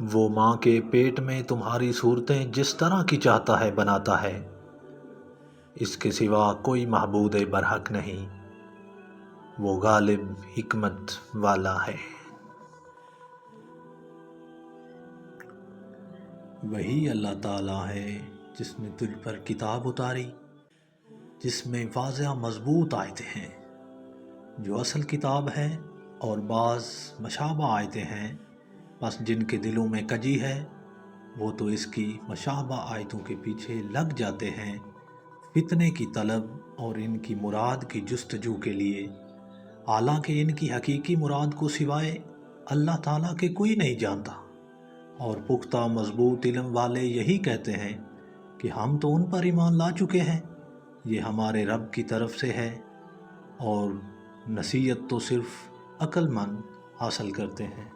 وہ ماں کے پیٹ میں تمہاری صورتیں جس طرح کی چاہتا ہے بناتا ہے، اس کے سوا کوئی معبود برحق نہیں، وہ غالب حکمت والا ہے۔ وہی اللہ تعالیٰ ہے جس نے تجھ پر کتاب اتاری جس میں واضح مضبوط آیتیں ہیں، جو اصل کتاب ہے، اور بعض مشابہ آیتیں ہیں، بس جن کے دلوں میں کجی ہے وہ تو اس کی مشابہ آیتوں کے پیچھے لگ جاتے ہیں فتنے کی طلب اور ان کی مراد کی جستجو کے لیے، حالانکہ ان کی حقیقی مراد کو سوائے اللہ تعالیٰ کے کوئی نہیں جانتا۔ اور پختہ مضبوط علم والے یہی کہتے ہیں کہ ہم تو ان پر ایمان لا چکے ہیں، یہ ہمارے رب کی طرف سے ہے، اور نصیحت تو صرف عقل مند حاصل کرتے ہیں۔